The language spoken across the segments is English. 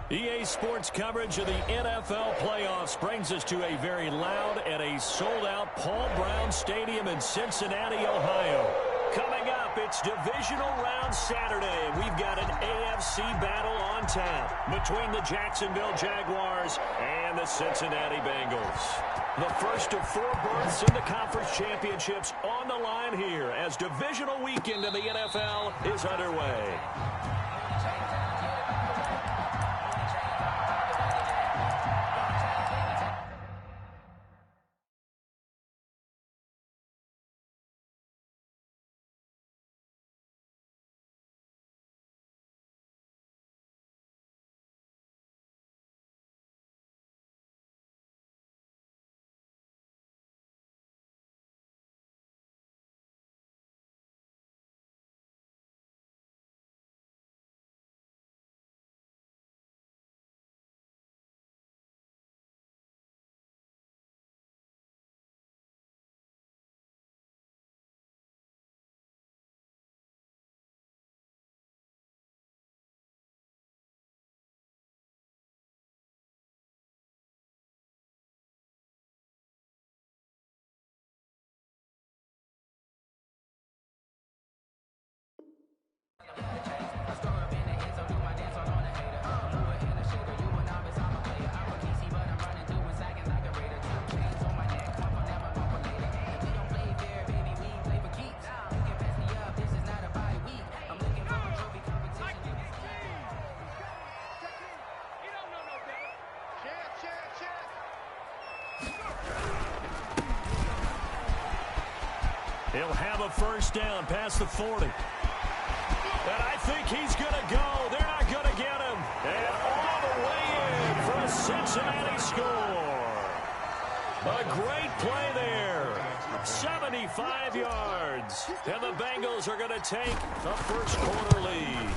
EA Sports coverage of the NFL playoffs brings us to a very loud and a sold-out Paul Brown Stadium in Cincinnati, Ohio. Coming up, it's Divisional Round Saturday. We've got an AFC battle on tap between the Jacksonville Jaguars and the Cincinnati Bengals. The first of 4 berths in the conference championships on the line here as divisional weekend in the NFL is underway. He'll have a first down past the 40. And I think he's going to go. They're not going to get him. And all the way in for a Cincinnati score. A great play there. 75 yards. And the Bengals are going to take the first quarter lead.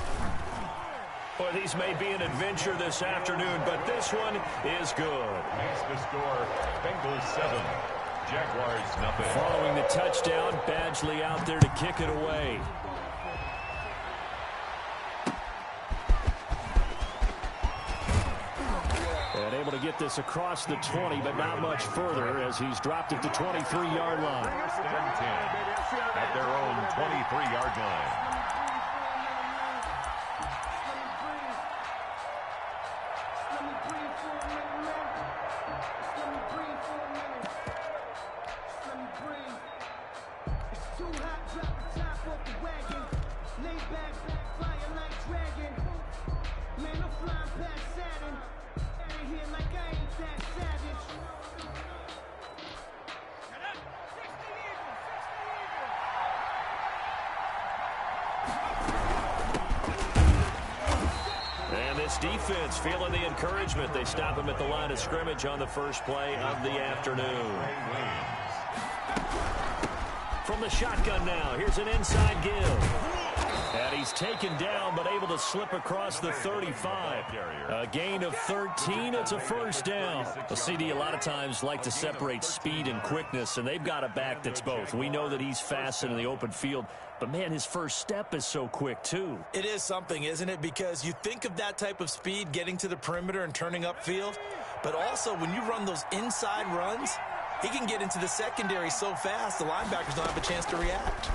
Boy, these may be an adventure this afternoon, but this one is good. Makes the score Bengals 7. Jaguars nothing. Following the touchdown, Badgley out there to kick it away. And able to get this across the 20, but not much further as he's dropped it to 23-yard line. First and 10 at their own 23-yard line. Defense feeling the encouragement. They stop him at the line of scrimmage on the first play of the afternoon. From the shotgun now, here's an inside give. And he's taken down, but able to slip across the 35. A gain of 13, it's a first down. The CD a lot of times like to separate speed and quickness, and they've got a back that's both. We know that he's fast in the open field, but man, his first step is so quick too. It is something, isn't it? Because you think of that type of speed getting to the perimeter and turning upfield, but also when you run those inside runs, he can get into the secondary so fast the linebackers don't have a chance to react.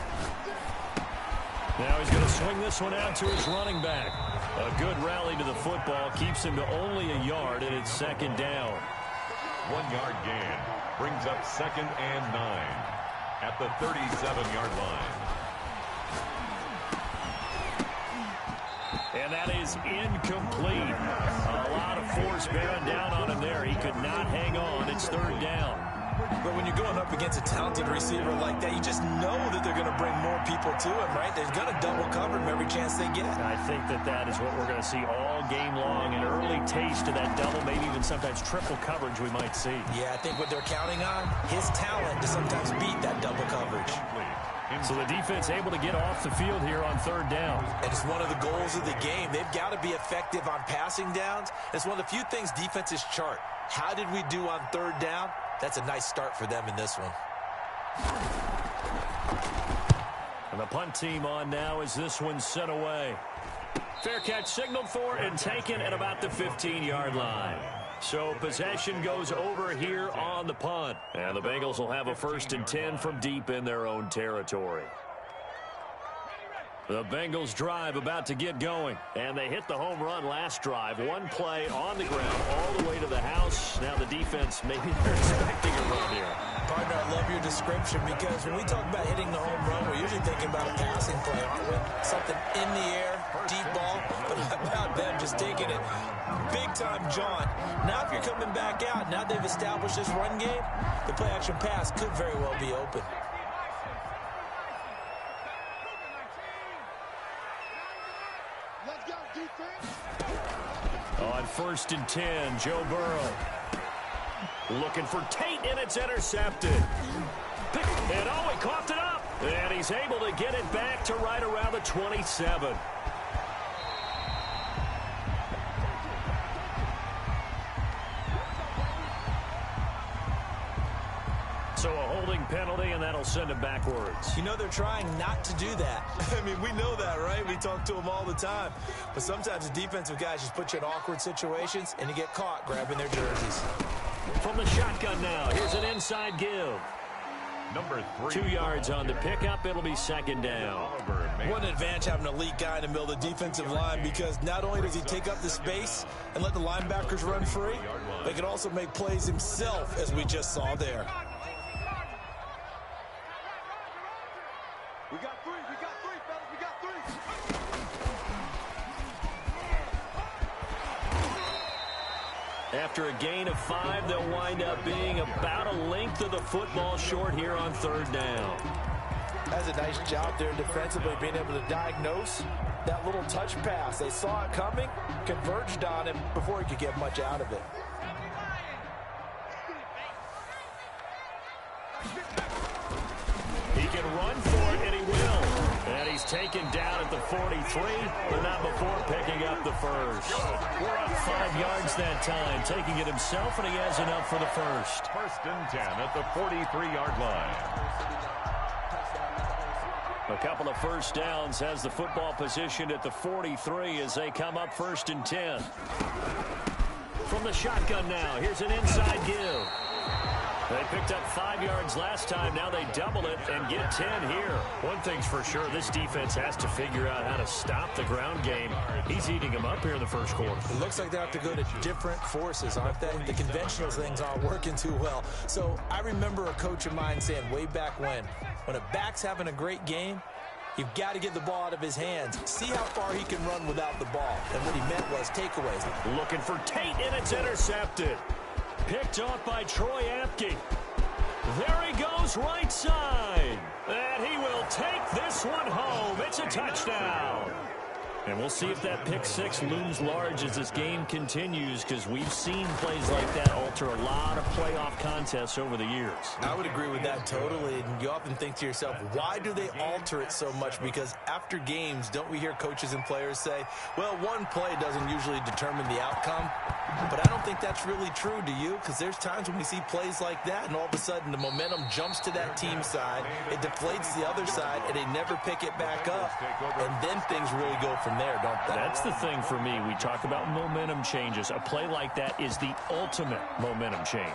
Now he's going to swing this one out to his running back. A good rally to the football keeps him to only a yard, and it's second down. 1-yard gain brings up 2nd and 9 at the 37-yard line. And that is incomplete. A lot of force bearing down on him there. He could not hang on. It's 3rd down. But when you're going up against a talented receiver like that, you just know that they're going to bring more people to him, right? They're going to double cover him every chance they get. I think that is what we're going to see all game long. An early taste of that double, maybe even sometimes triple coverage we might see. Yeah, I think what they're counting on, his talent to sometimes beat that double coverage. So the defense able to get off the field here on 3rd down. And it's one of the goals of the game. They've got to be effective on passing downs. It's one of the few things defenses chart. How did we do on 3rd down? That's a nice start for them in this one. And the punt team on now as this one's sent away. Fair catch signaled for and taken at about the 15-yard line. So possession goes over here on the punt. And the Bengals will have a 1st and 10 from deep in their own territory. The Bengals drive about to get going. And they hit the home run last drive. One play on the ground all the way to the house. Now the defense, maybe they're expecting a run here. Partner, I love your description because when we talk about hitting the home run, we're usually thinking about a passing play, aren't we? Something in the air, deep ball. But how about them just taking it big-time jaunt? Now if you're coming back out, now they've established this run game, the play-action pass could very well be open. On 1st and 10, Joe Burrow. Looking for Tate, and it's intercepted. And oh, he coughed it up. And he's able to get it back to right around the 27. So a holding penalty, and that'll send him backwards. You know they're trying not to do that. I mean, we know that, right? We talk to them all the time. But sometimes the defensive guys just put you in awkward situations, and you get caught grabbing their jerseys. From the shotgun now, here's an inside give. Number 3. 2 yards on the pickup. It'll be 2nd down. What an advantage having an elite guy in the middle of the defensive line, because not only does he take up the space and let the linebackers run free, but he can also make plays himself, as we just saw there. We got 3, fellas, we got 3. After a gain of 5, they'll wind up being about a length of the football short here on 3rd down. That's a nice job there defensively, being able to diagnose that little touch pass. They saw it coming, converged on him before he could get much out of it. He can run for it, and he will. And he's taken down at the 43, but not before picking up the first. We're up 5 yards that time, taking it himself, and he has enough for the first. 1st and 10 at the 43-yard line. A couple of first downs has the football positioned at the 43 as they come up 1st and 10. From the shotgun now, here's an inside give. They picked up 5 yards last time. Now they double it and get 10 here. One thing's for sure, this defense has to figure out how to stop the ground game. He's eating them up here in the first quarter. It looks like they have to go to different forces, aren't they? The conventional things aren't working too well. So I remember a coach of mine saying way back when a back's having a great game, you've got to get the ball out of his hands. See how far he can run without the ball. And what he meant was takeaways. Looking for Tate, and it's intercepted. Picked off by Troy Apke. There he goes right side. And he will take this one home. It's a touchdown. And we'll see if that pick six looms large as this game continues, because we've seen plays like that alter a lot of playoff contests over the years. I would agree with that totally. And you often think to yourself, why do they alter it so much? Because after games, don't we hear coaches and players say, well, one play doesn't usually determine the outcome? But I don't think that's really true, do you? Because there's times when we see plays like that, and all of a sudden the momentum jumps to that team side, it deflates the other side, and they never pick it back up. And then things really go from there, don't they? That's the thing for me. We talk about momentum changes. A play like that is the ultimate momentum change.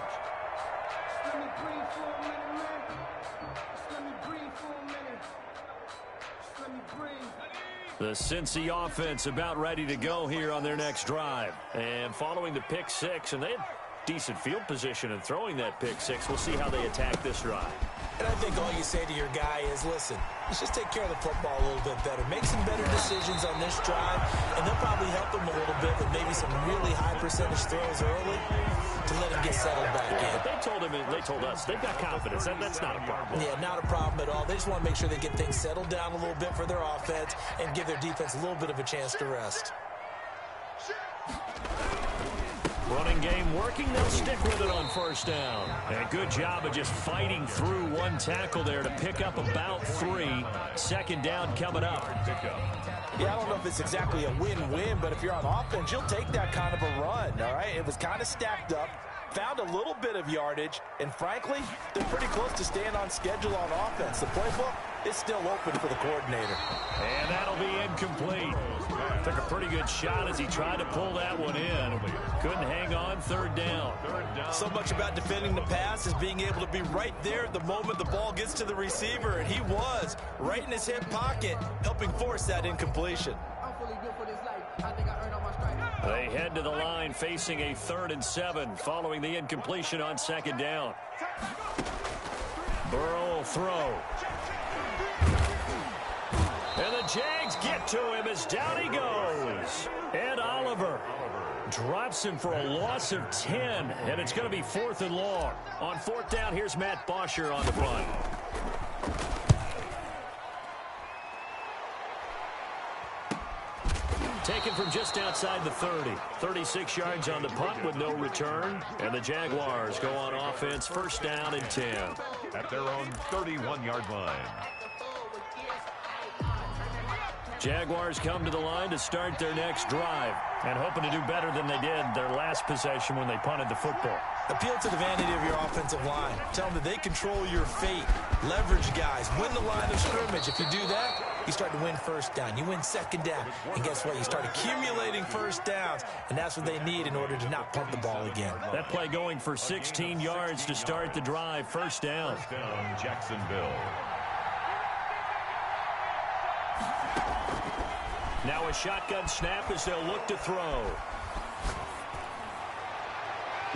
The Cincy offense about ready to go here on their next drive. And following the pick six, and they had decent field position in throwing that pick six. We'll see how they attack this drive. And I think all you say to your guy is, listen, let's just take care of the football a little bit better. Make some better decisions on this drive, and they'll probably help him a little bit with maybe some really high percentage throws early to let him get settled back in. But they told us they've got confidence. That's not a problem. Yeah, not a problem at all. They just want to make sure they get things settled down a little bit for their offense and give their defense a little bit of a chance to rest. Running game working. They'll stick with it on first down. And a good job of just fighting through one tackle there to pick up about 3. Second down coming up. Yeah, I don't know if it's exactly a win-win, but if you're on offense, you'll take that kind of a run, all right? It was kind of stacked up, found a little bit of yardage, and frankly, they're pretty close to staying on schedule on offense. The playbook, it's still open for the coordinator. And that'll be incomplete. Took a pretty good shot as he tried to pull that one in. Couldn't hang on. Third down. So much about defending the pass is being able to be right there at the moment the ball gets to the receiver, and he was right in his hip pocket, helping force that incompletion. They head to the line facing a 3rd and 7 following the incompletion on 2nd down. Burrow will throw. And the Jags get to him as down he goes. Ed Oliver drops him for a loss of 10, and it's going to be 4th and long. On 4th down, here's Matt Bosher on the punt. Taken from just outside the 30. 36 yards on the punt with no return. And the Jaguars go on offense, 1st down and 10. At their own 31-yard line. Jaguars come to the line to start their next drive and hoping to do better than they did their last possession when they punted the football. Appeal to the vanity of your offensive line. Tell them that they control your fate. Leverage guys. Win the line of scrimmage. If you do that, you start to win 1st down. You win 2nd down. And guess what? You start accumulating 1st downs. And that's what they need in order to not punt the ball again. That play going for 16 yards to start the drive. 1st down. First down, Jacksonville. Now a shotgun snap as they'll look to throw.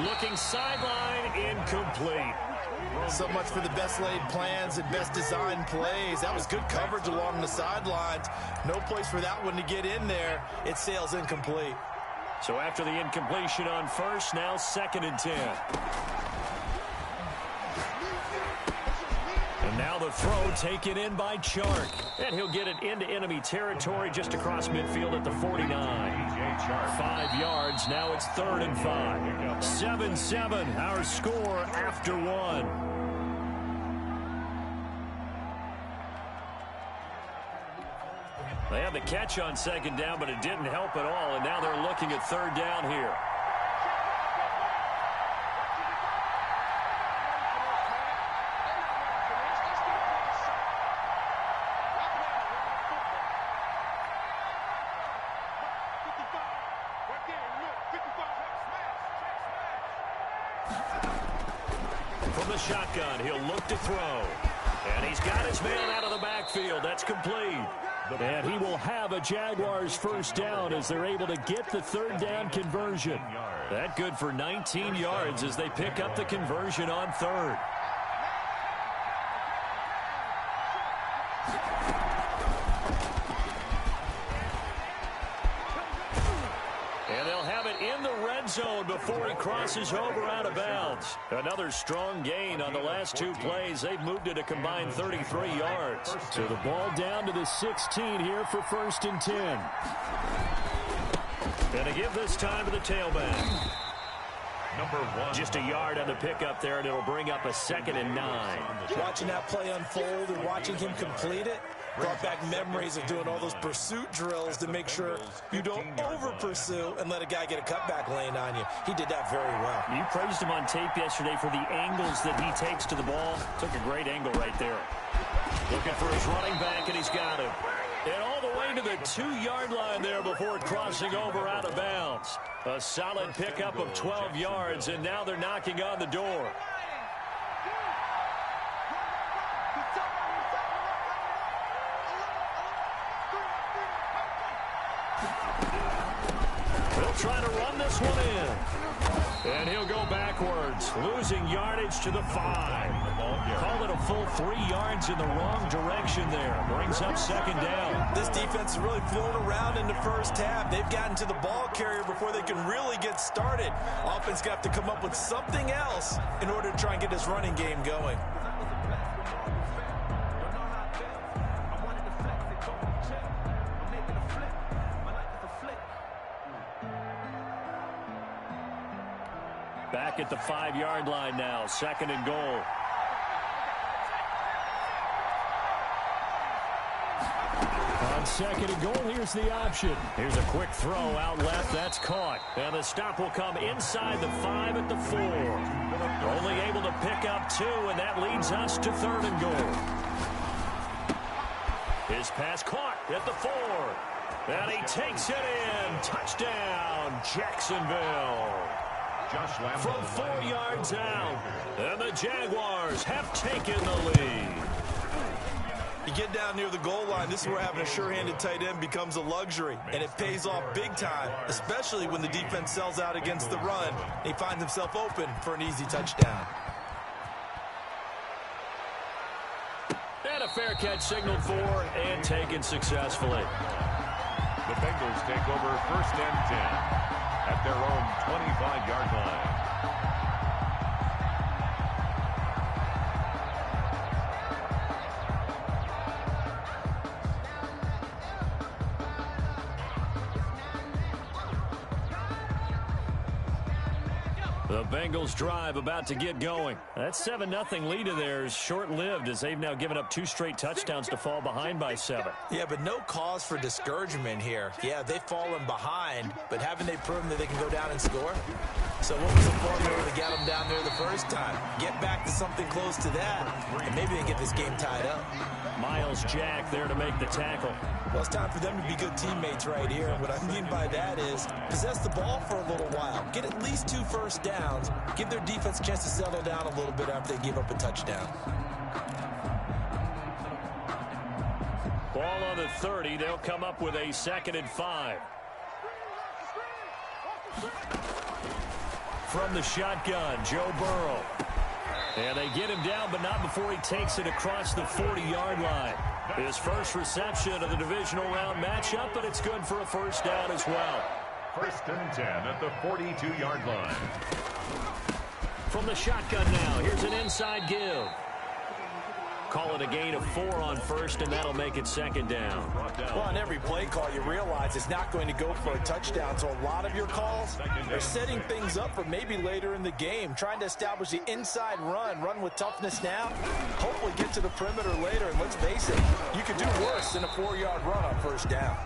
Looking sideline, incomplete. So much for the best laid plans and best designed plays. That was good coverage along the sidelines. No place for that one to get in there. It sails incomplete. So after the incompletion on 1st, now 2nd and 10. And now the throw taken in by Chark. And he'll get it into enemy territory just across midfield at the 49. 5 yards. Now it's 3rd and 5. 7-7, our score after 1. They had the catch on 2nd down, but it didn't help at all. And now they're looking at 3rd down here. From the shotgun, he'll look to throw. And he's got his man out of the backfield. That's complete. And he will have a Jaguars 1st down as they're able to get the 3rd down conversion. That good for 19 yards as they pick up the conversion on 3rd. And they'll have it in the red zone before he crosses over out of bounds. Another strong gain on the last 2 plays. They've moved it a combined 33 yards. So the ball down to the 16 here for 1st and 10. And to give this time to the tailback. Number 1. Just a yard on the pickup there, and it'll bring up a 2nd and 9. Watching that play unfold and watching him complete it brought back memories of doing all those pursuit drills to make sure you don't over-pursue and let a guy get a cutback lane on you. He did that very well. You praised him on tape yesterday for the angles that he takes to the ball. Took a great angle right there. Looking for his running back, and he's got him. And all the way to the 2-yard line there before crossing over out of bounds. A solid pickup of 12 yards, and now they're knocking on the door. They'll try to run this one in. And he'll go backwards, losing yardage to the 5. Call it a full 3 yards in the wrong direction there. Brings up 2nd down. This defense has really flown around in the 1st half. They've gotten to the ball carrier before they can really get started. Offense got to come up with something else in order to try and get this running game going. Back at the 5-yard line now, 2nd and goal. On 2nd and goal, here's the option. Here's a quick throw out left. That's caught. And the stop will come inside the 5 at the 4. Only able to pick up 2, and that leads us to 3rd and goal. His pass caught at the 4. And he takes it in. Touchdown, Jacksonville. From 4 yards out. And the Jaguars have taken the lead. You get down near the goal line, this is where having a sure-handed tight end becomes a luxury, and it pays off big time, especially when the defense sells out against the run. He finds himself open for an easy touchdown. And a fair catch signaled for and taken successfully. The Bengals take over 1st and 10 at their own 25-yard line. The Bengals drive about to get going. That 7-0 lead of theirs short-lived as they've now given up 2 straight touchdowns to fall behind by 7. Yeah, but no cause for discouragement here. Yeah, they've fallen behind, but haven't they proven that they can go down and score? So what was the formula to get them down there the first time? Get back to something close to that, and maybe they get this game tied up. Miles Jack there to make the tackle. Well, it's time for them to be good teammates right here. What I mean by that is possess the ball for a little while. Get at least 2 first downs. Give their defense a chance to settle down a little bit after they give up a touchdown. Ball on the 30. They'll come up with a 2nd and 5. From the shotgun, Joe Burrow. And they get him down, but not before he takes it across the 40-yard line. His first reception of the divisional round matchup, but it's good for a first down as well. 1st and 10 at the 42-yard line. From the shotgun now, here's an inside give. Call it a gain of 4 on first, and that'll make it 2nd down. Well, on every play call, you realize it's not going to go for a touchdown. So a lot of your calls are setting things up for maybe later in the game, trying to establish the inside run with toughness now, hopefully get to the perimeter later. And let's face it, you could do worse than a 4-yard run on first down.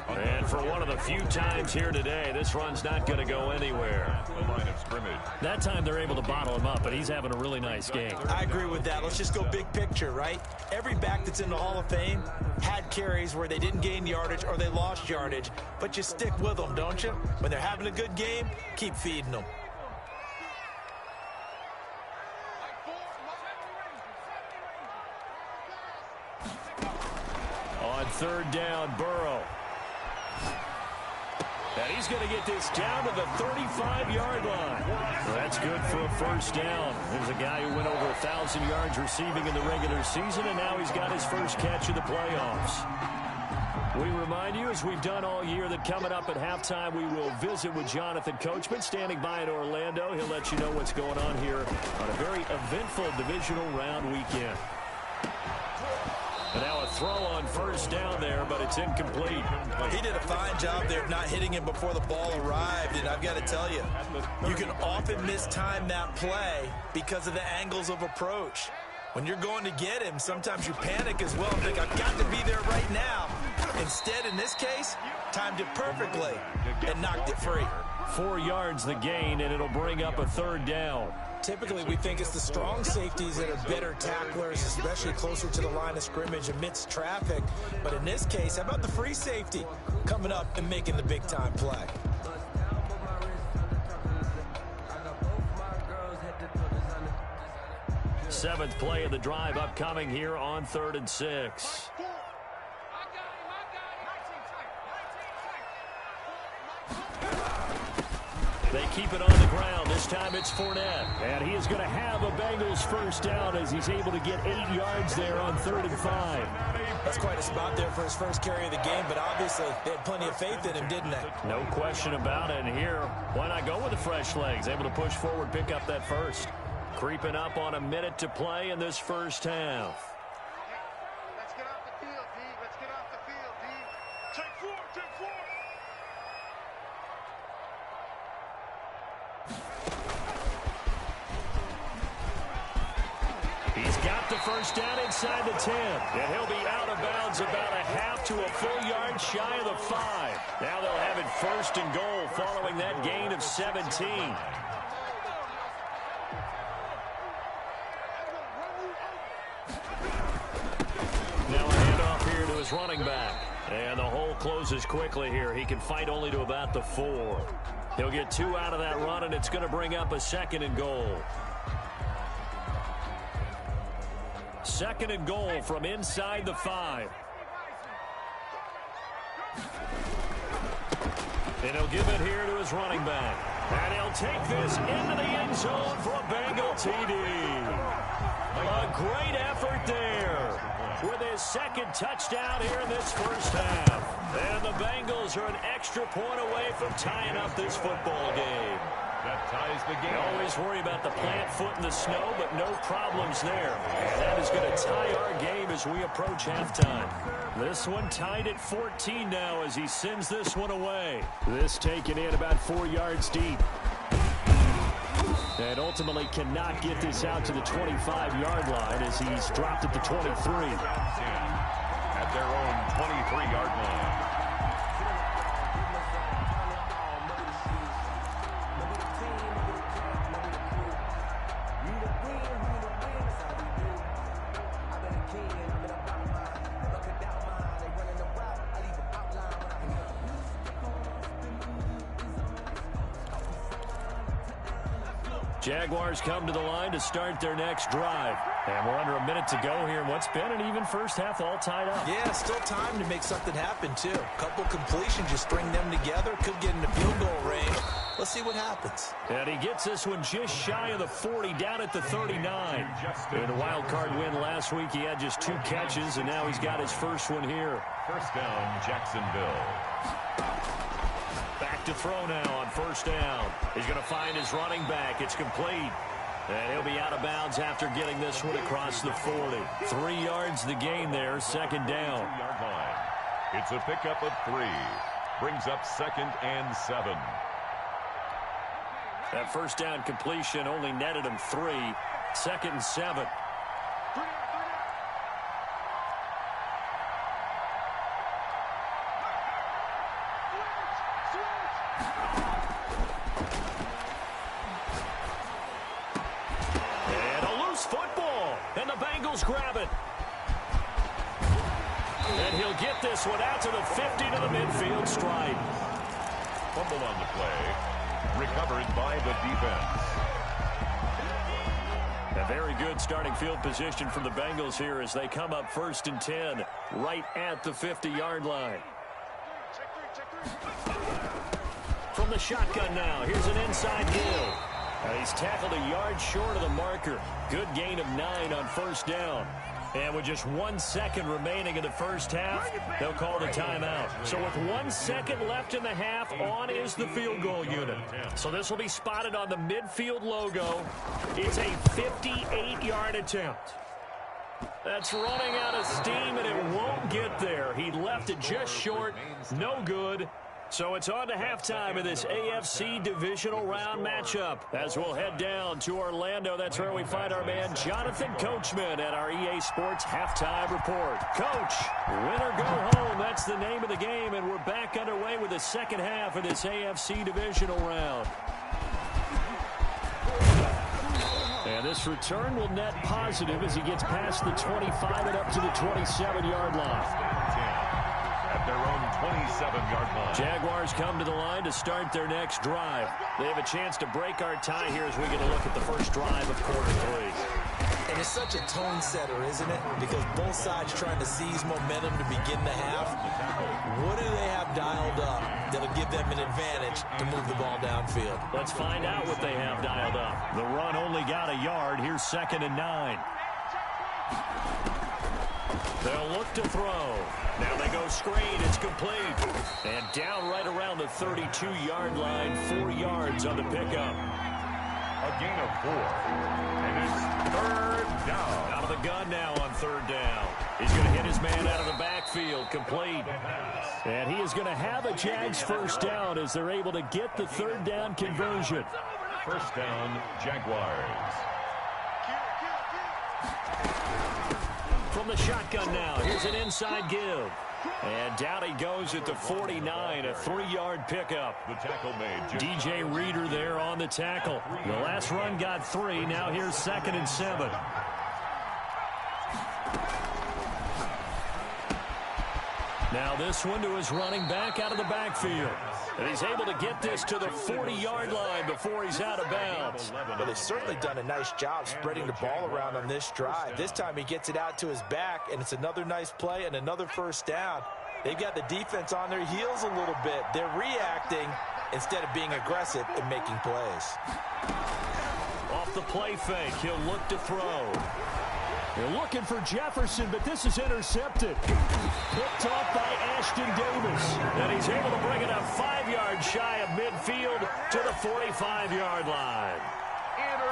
And for one of the few times here today, this run's not going to go anywhere. The line of scrimmage. That time they're able to bottle him up, but he's having a really nice game. I agree with that. Let's just go big picture, right? Every back that's in the Hall of Fame had carries where they didn't gain yardage or they lost yardage, but you stick with them, don't you? When they're having a good game, keep feeding them. On 3rd down, Burrow. And he's going to get this down to the 35-yard line. Well, that's good for a first down. There's a guy who went over 1,000 yards receiving in the regular season, and now he's got his first catch of the playoffs. We remind you, as we've done all year, that coming up at halftime, we will visit with Jonathan Coachman, standing by in Orlando. He'll let you know what's going on here on a very eventful divisional round weekend. And now a throw on first down there, but it's incomplete. He did a fine job there of not hitting him before the ball arrived, and I've got to tell you, you can often mistime that play because of the angles of approach. When you're going to get him, sometimes you panic as well and think, I've got to be there right now. Instead, in this case, timed it perfectly and knocked it free. 4 yards the gain, and it'll bring up a 3rd down. Typically, we think it's the strong safeties that are better tacklers, especially closer to the line of scrimmage amidst traffic. But in this case, how about the free safety coming up and making the big-time play? Seventh play of the drive upcoming here on 3rd and 6. They keep it on the ground. This time it's Fournette. And he is going to have a Bengals first down as he's able to get 8 yards there on 3rd and 5. That's quite a spot there for his first carry of the game, but obviously they had plenty of faith in him, didn't they? No question about it. And here, why not go with the fresh legs? Able to push forward, pick up that first. Creeping up on a minute to play in this first half. Let's get off the field, D. Let's get off the field, D. Take 4, take 4. He's got the first down inside the 10. And he'll be out of bounds about a half to a full yard shy of the 5. Now they'll have it 1st and goal following that gain of 17. Now a handoff here to his his running back. And the hole closes quickly here. He can fight only to about the 4. He'll get 2 out of that run, and it's going to bring up a 2nd and goal. 2nd and goal from inside the 5. And he'll give it here to his running back. And he'll take this into the end zone for a Bengal TD. A great effort there with his 2nd touchdown here in this first half. And the Bengals are an extra point away from tying up this football game. That ties the game. Always worry about the plant foot in the snow, but no problems there. And that is going to tie our game as we approach halftime. This one tied at 14 now as he sends this one away. This taken in about 4 yards deep. And ultimately cannot get this out to the 25-yard line as he's dropped at the 23. At their own 23-yard line. Jaguars come to the line to start their next drive. And we're under a minute to go here in what's been an even first half, all tied up. Yeah, still time to make something happen, too. A couple completions, just string them together. Could get into field goal range. Let's see what happens. And he gets this one just shy of the 40, down at the 39. In a wild card win last week, he had just 2 catches, and now he's got his first one here. First down, Jacksonville. Back to throw now on first down. He's going to find his running back. It's complete. And he'll be out of bounds after getting this one across the 40. 3 yards the gain there, 2nd down. 2-yard line. It's a pickup of 3. Brings up 2nd and 7. That first down completion only netted him 3. 2nd and 7. Grab it. And he'll get this one out to the 50 to the midfield stripe. Fumble on the play. Recovered by the defense. A very good starting field position for the Bengals here as they come up 1st and 10 right at the 50-yard line. From the shotgun now, here's an inside give. He's tackled a yard short of the marker. Good gain of 9 on first down. And with just 1 second remaining in the first half, they'll call the timeout. So with 1 second left in the half, on is the field goal unit. So this will be spotted on the midfield logo. It's a 58-yard attempt. That's running out of steam, and it won't get there. He left it just short. No good. So it's on to halftime in this AFC divisional round matchup. As we'll head down to Orlando, that's where we find our man Jonathan Coachman at our EA Sports Halftime Report. Coach, win or go home, that's the name of the game, and we're back underway with the second half of this AFC divisional round. And this return will net positive as he gets past the 25 and up to the 27-yard line. At their own 27-yard line. Jaguars come to the line to start their next drive. They have a chance to break our tie here as we get a look at the first drive of quarter 3. And it's such a tone setter, isn't it? Because both sides trying to seize momentum to begin the half. What do they have dialed up that'll give them an advantage to move the ball downfield? Let's find out what they have dialed up. The run only got a yard. Here's 2nd and 9. They'll look to throw. Now they go screen. It's complete. And down right around the 32-yard line. 4 yards on the pickup. A gain of 4. And it's 3rd down. Out of the gun now on 3rd down. He's going to hit his man out of the backfield. Complete. And he is going to have a Jags first down as they're able to get the 3rd down conversion. First down, Jaguars. From the shotgun now, here's an inside give. And down he goes at the 49, a 3-yard pickup. The tackle made. DJ Reader there on the tackle. The last run got 3, now here's 2nd and 7. Now this one to his running back out of the backfield. And he's able to get this to the 40-yard line before he's out of bounds. Well, they've certainly done a nice job spreading the ball around on this drive. This time he gets it out to his back, and it's another nice play and another first down. They've got the defense on their heels a little bit. They're reacting instead of being aggressive and making plays. Off the play fake, he'll look to throw. They're looking for Jefferson, but this is intercepted. Picked off by Ashton Davis. And he's able to bring it up 5 yards shy of midfield to the 45-yard line.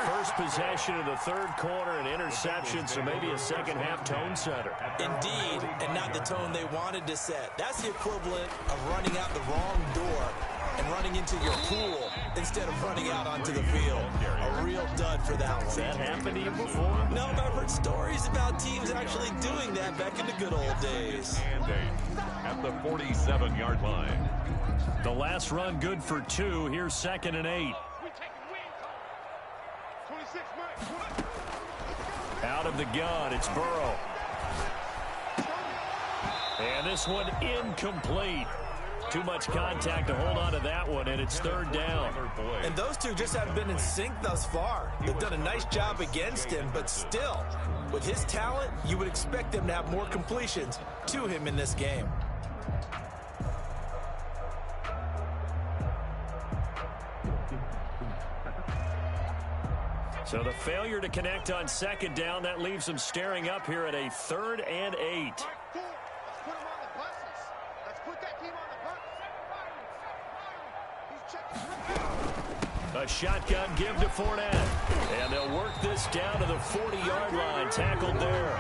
First possession of the third quarter, an interception, so maybe a second-half tone setter. Indeed, and not the tone they wanted to set. That's the equivalent of running out the wrong door and running into your pool instead of running out onto the field. A real dud for that one. Has that happened to you before? No, but I've heard stories about teams actually doing that back in the good old days. At the 47-yard line. The last run good for 2. Here's 2nd and 8. Out of the gun, it's Burrow. And this one incomplete. Too much contact to hold on to that one, and it's 3rd down. And those two just haven't been in sync thus far. They've done a nice job against him, but still, with his talent, you would expect them to have more completions to him in this game. So the failure to connect on 2nd down, that leaves them staring up here at a 3rd and 8. A shotgun give to Fournette. And they'll work this down to the 40-yard line. Tackled there.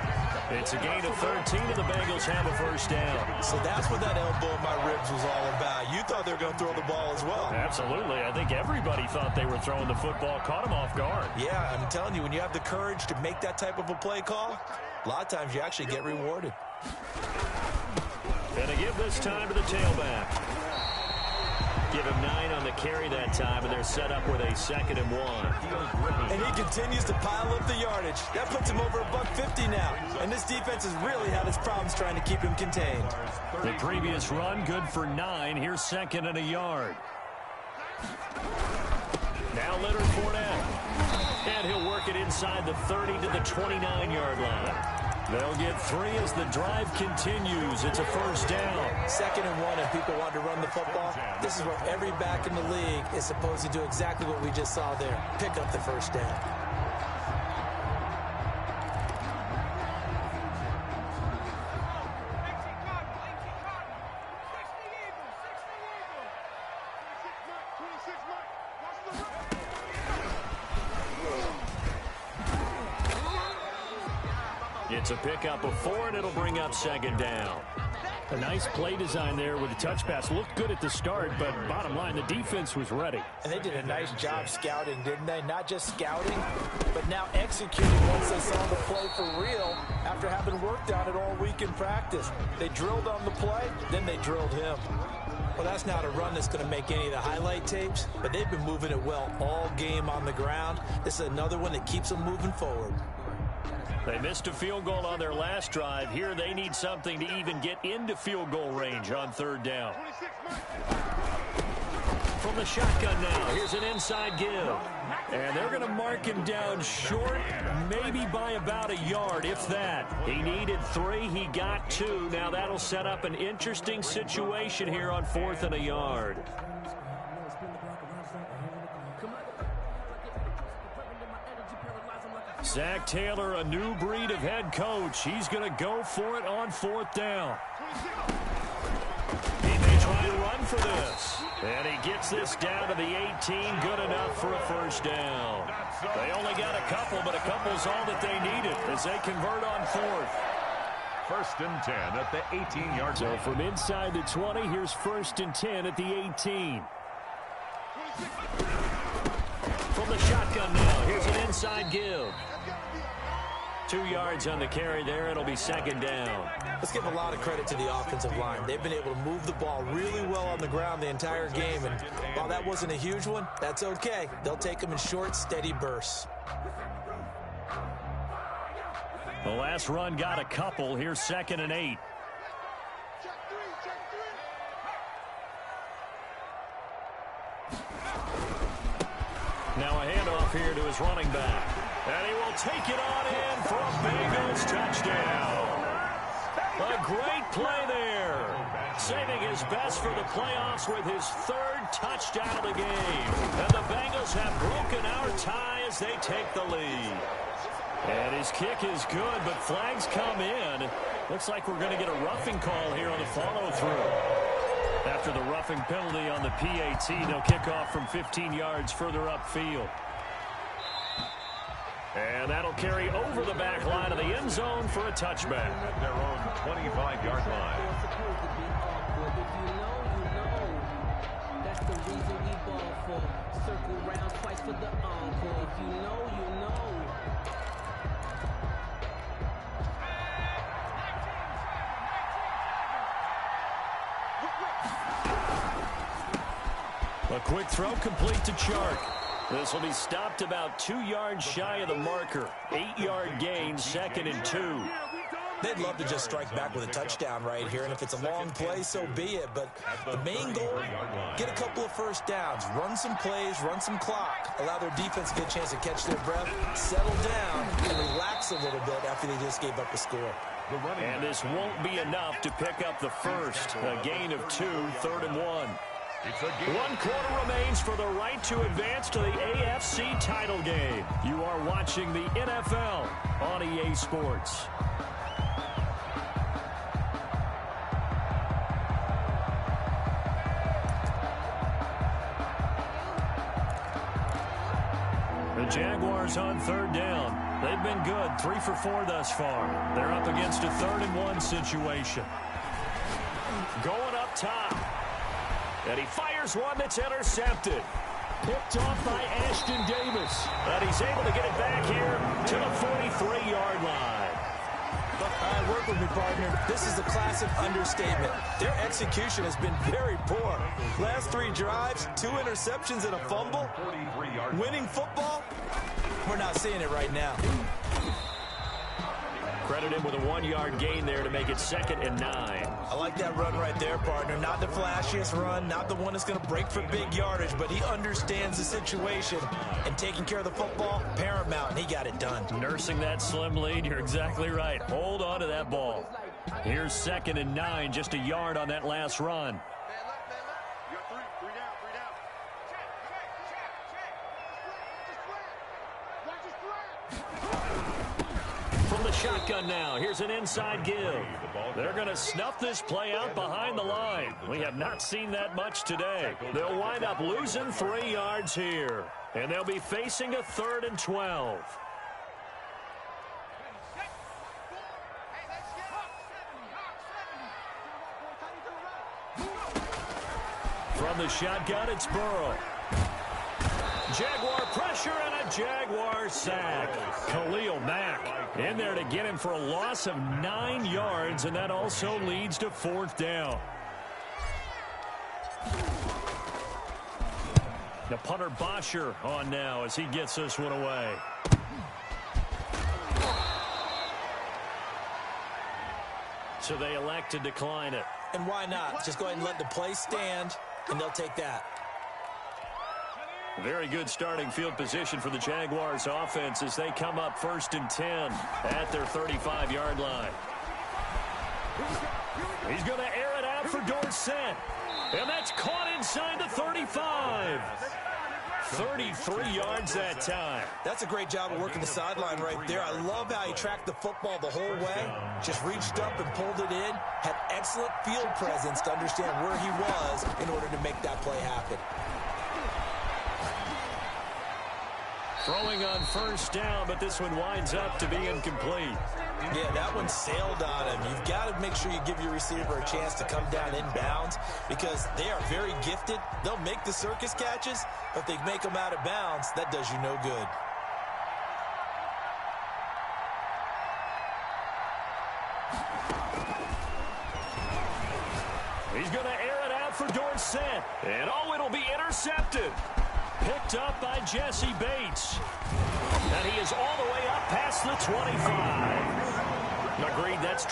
It's a gain of 13, and the Bengals have a first down. So that's what that elbow in my ribs was all about. You thought they were going to throw the ball as well. Absolutely. I think everybody thought they were throwing the football. Caught him off guard. Yeah, I'm telling you, when you have the courage to make that type of a play call, a lot of times you actually get rewarded. And they give this time to the tailback. Give him 9 on the carry that time, and they're set up with a 2nd and 1. And he continues to pile up the yardage. That puts him over $150 now. And this defense has really had its problems trying to keep him contained. The previous run, good for 9. Here's 2nd and a yard. Now Leonard Fournette. And he'll work it inside the 30 to the 29-yard line. They'll get 3 as the drive continues. It's a first down. 2nd and 1, and people want to run the football. This is where every back in the league is supposed to do exactly what we just saw there. Pick up the first down. It's a pickup of 4, and it'll bring up 2nd down. A nice play design there with the touch pass. Looked good at the start, but bottom line, the defense was ready. And they did a nice job scouting, didn't they? Not just scouting, but now executing once they saw the play for real after having worked on it all week in practice. They drilled on the play, then they drilled him. Well, that's not a run that's going to make any of the highlight tapes, but they've been moving it well all game on the ground. This is another one that keeps them moving forward. They missed a field goal on their last drive. Here they need something to even get into field goal range on 3rd down. From the shotgun now, here's an inside give. And they're going to mark him down short, maybe by about a yard, if that. He needed 3, he got 2. Now that'll set up an interesting situation here on 4th and a yard. Zach Taylor, a new breed of head coach. He's going to go for it on 4th down. He may try to run for this. And he gets this down to the 18. Good enough for a first down. They only got a couple, but a couple's all that they needed as they convert on 4th. 1st and 10 at the 18-yard line. So line. from inside the 20, here's 1st and 10 at the 18. From the shotgun now, here's an inside give. 2 yards on the carry there. It'll be 2nd down. Let's give a lot of credit to the offensive line. They've been able to move the ball really well on the ground the entire game. And while that wasn't a huge one, that's okay. They'll take them in short, steady bursts. The last run got a couple. Here's 2nd and 8. Now a handoff here to his running back. And he will take it on in for a Bengals touchdown. A great play there. Saving his best for the playoffs with his third touchdown of the game. And the Bengals have broken our tie as they take the lead. And his kick is good, but flags come in. Looks like we're going to get a roughing call here on the follow-through. After the roughing penalty on the PAT, they'll kick off from 15 yards further upfield. And that'll carry over the back line of the end zone for a touchback. At their own 25-yard line. That's the reason we ball for. Circle round twice for the encore. If you know, you know. A quick throw complete to Chark. This will be stopped about 2 yards shy of the marker. 8-yard gain, 2nd and 2. They'd love to just strike back with a touchdown right here, and if it's a long play, so be it. But the main goal, get a couple of first downs, run some plays, run some clock, allow their defense to get a chance to catch their breath, settle down, and relax a little bit after they just gave up a score. And this won't be enough to pick up the first. A gain of 2, 3rd and 1. 1 quarter remains for the right to advance to the AFC title game. You are watching the NFL on EA Sports. The Jaguars on 3rd down. They've been good, 3 for 4 thus far. They're up against a 3rd and 1 situation. Going up top. And he fires one that's intercepted. Picked off by Ashton Davis. And he's able to get it back here to the 43-yard line. All right, work with me, partner. This is a classic understatement. Their execution has been very poor. Last 3 drives, 2 interceptions and a fumble. Winning football, we're not seeing it right now. Credit him with a 1-yard gain there to make it 2nd and 9. I like that run right there, partner. Not the flashiest run, not the one that's going to break for big yardage, but he understands the situation. And taking care of the football, paramount, and he got it done. Nursing that slim lead, you're exactly right. Hold on to that ball. Here's 2nd and 9, just a yard on that last run. You got 3 down, 3 down. From the shotgun now, here's an inside give. They're going to snuff this play out behind the line. We have not seen that much today. They'll wind up losing 3 yards here. And they'll be facing a 3rd and 12. From the shotgun, it's Burrow. Jaguar pressure and a Jaguar sack. Khalil Mack in there to get him for a loss of 9 yards, and that also leads to 4th down. The punter Bosher on now as he gets this one away. So they elect to decline it. And why not? Just go ahead and let the play stand, and they'll take that. Very good starting field position for the Jaguars offense as they come up 1st and 10 at their 35-yard line. He's going to air it out for Dorsett. And that's caught inside the 35. 33 yards that time. That's a great job of working the sideline right there. I love how he tracked the football the whole way. Just reached up and pulled it in. Had excellent field presence to understand where he was in order to make that play happen. Throwing on 1st down, but this one winds up to be incomplete. Yeah, that one sailed on him. You've got to make sure you give your receiver a chance to come down inbounds because they are very gifted. They'll make the circus catches, but if they make them out of bounds, that does you no good. He's going to air it out for Dorsett. And oh, it'll be intercepted. Picked up by Jesse Bates. And he is all the way up past the 25. Agreed, that's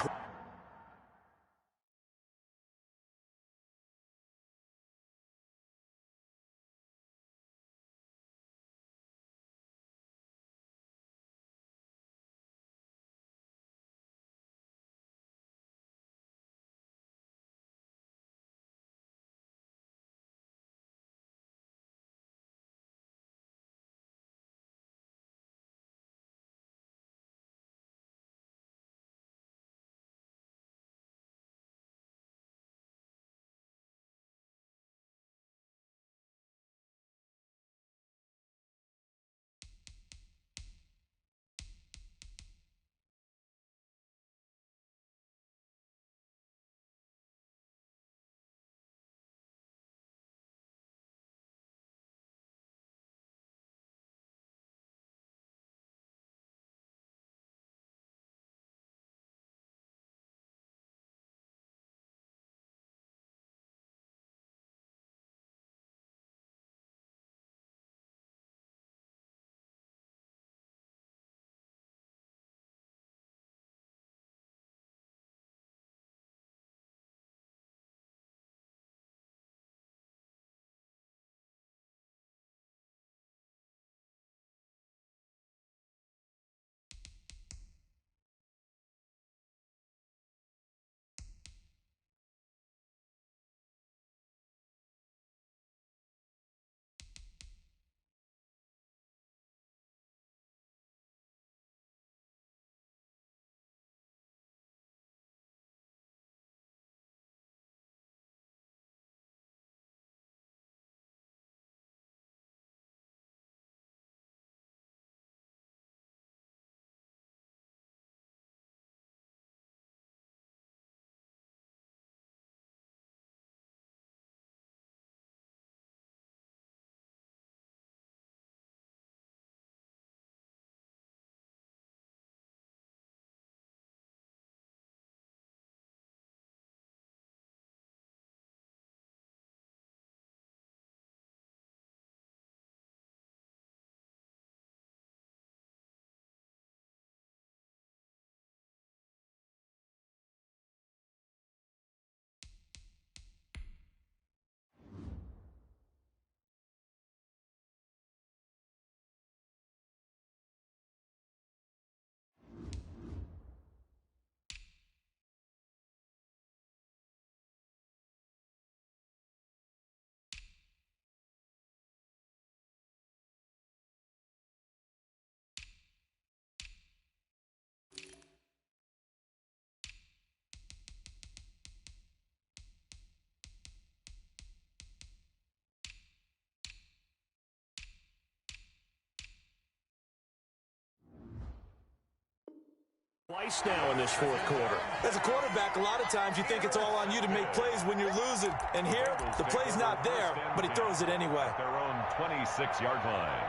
Twice now in this fourth quarter. As a quarterback, a lot of times you think it's all on you to make plays when you're losing. And here, the play's not there, but he throws it anyway. Their own 26-yard line.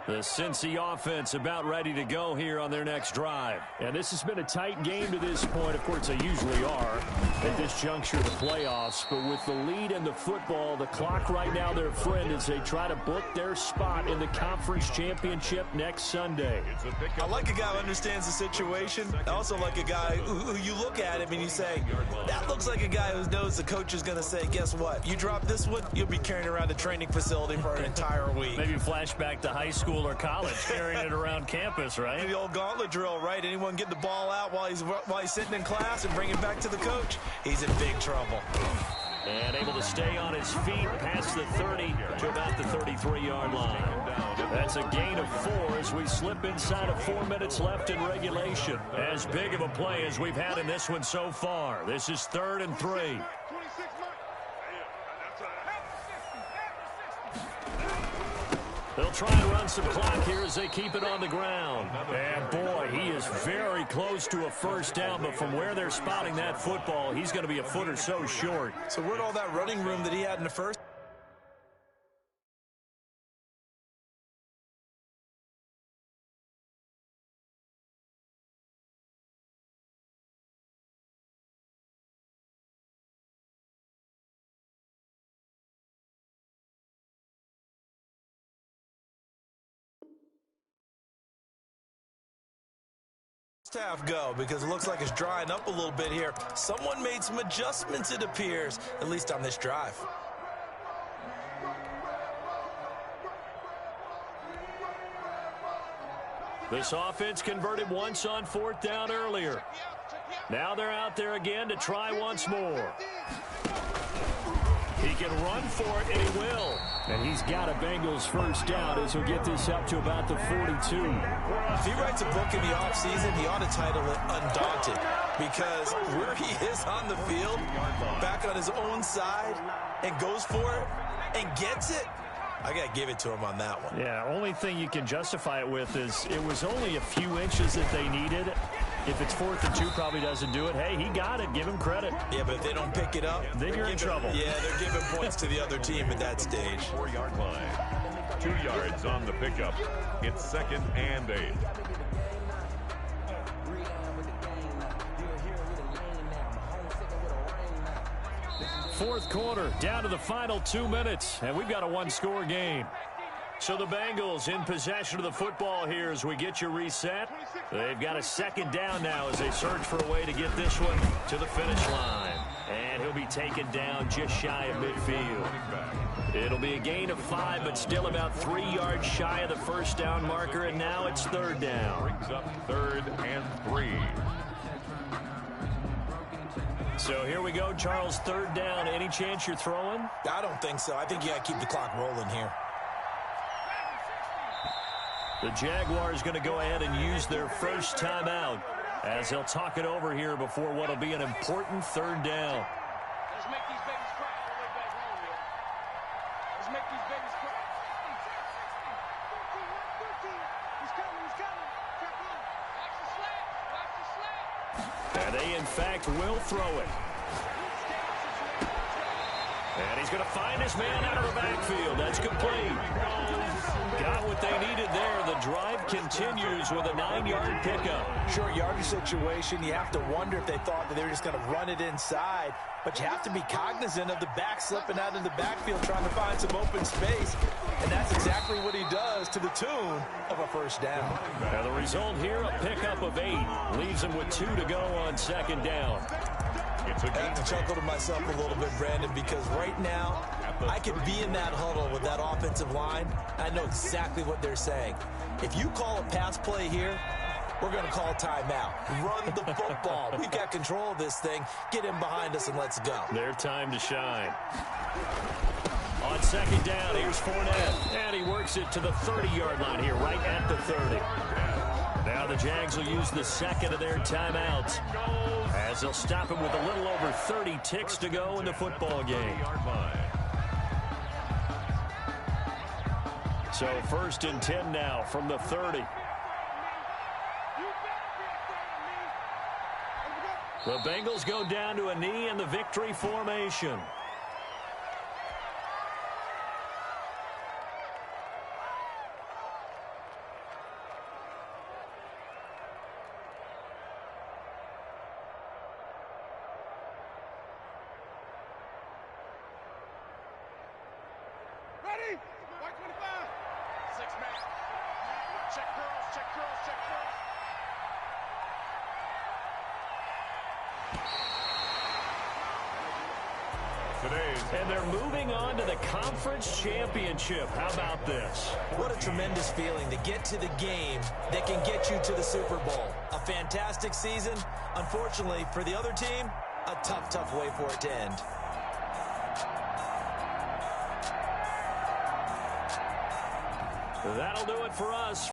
The Cincy offense about ready to go here on their next drive. And this has been a tight game to this point. Of course, they usually are at this juncture of the playoffs. But with the lead and the football, the clock right now their friend as they try to book their spot in the conference championship next Sunday. I like a guy who understands the situation. I also like a guy who you look at him and you say, that looks like a guy who knows the coach is going to say, guess what? You drop this one, you'll be carrying around the training facility for an entire week. Maybe flashback to high school or college, carrying it around campus, right? The old gauntlet drill, right? Anyone get the ball out while he's sitting in class and bring it back to the coach? He's in big trouble. And able to stay on his feet past the 30 to about the 33-yard line. That's a gain of 4 as we slip inside of 4 minutes left in regulation. As big of a play as we've had in this one so far. This is 3rd and 3. They'll try and run some clock here as they keep it on the ground. And, boy, he is very close to a first down, but from where they're spotting that football, he's going to be a foot or so short. So where'd all that running room that he had in the first? Half go because it looks like it's drying up a little bit here. Someone made some adjustments, it appears, at least on this drive. This offense converted once on 4th down earlier. Now they're out there again to try once more. He can run for it, and he will. And he's got a Bengals first down as he'll get this up to about the 42. If he writes a book in the offseason, he ought to title it Undaunted, because where he is on the field, back on his own side, and goes for it and gets it, I got to give it to him on that one. Yeah, only thing you can justify it with is it was only a few inches that they needed. If it's 4th and 2, probably doesn't do it. Hey, he got it. Give him credit. Yeah, but if they don't pick it up, then you're in trouble. Yeah, they're giving points to the other team at that stage. 4-yard line. 2 yards on the pickup. It's 2nd and 8. Fourth quarter, down to the final 2 minutes, and we've got a one-score game. So the Bengals in possession of the football here as we get you reset. They've got a 2nd down now as they search for a way to get this one to the finish line. And he'll be taken down just shy of midfield. It'll be a gain of 5, but still about 3 yards shy of the first down marker, and now it's 3rd down. Brings up 3rd and 3. So here we go, Charles, 3rd down. Any chance you're throwing? I don't think so. I think you got to keep the clock rolling here. The Jaguars going to go ahead and use their first timeout as they'll talk it over here before what will be an important 3rd down. Let's make these babies cry all the way back home, yo. Let's make these babies cry. 13. He's coming. Check in. Watch the slap. And they, in fact, will throw it. And he's going to find his man out of the backfield. That's complete. Got what they needed there. The drive continues with a 9-yard pickup. Short yardage situation. You have to wonder if they thought that they were just going to run it inside. But you have to be cognizant of the back slipping out of the backfield trying to find some open space. And that's exactly what he does to the tune of a first down. Now the result here, a pickup of 8. Leaves him with 2 to go on 2nd down. It's a I have to chuckle to myself a little bit, Brandon, because right now I could be in that huddle with that offensive line. I know exactly what they're saying. If you call a pass play here, we're going to call a timeout. Run the football. We've got control of this thing. Get in behind us and let's go. Their time to shine. On second down, here's Fournette. And he works it to the 30-yard line here, right at the 30. Now the Jags will use the second of their timeouts as they'll stop him with a little over 30 ticks to go in the football game. So 1st and 10 now from the 30. The Bengals go down to a knee in the victory formation. Ready? White 25. 6 man. Check girls, check girls, check girls. And they're moving on to the conference championship. How about this? What a tremendous feeling to get to the game that can get you to the Super Bowl. A fantastic season. Unfortunately, for the other team, a tough, tough way for it to end. That'll do it for us.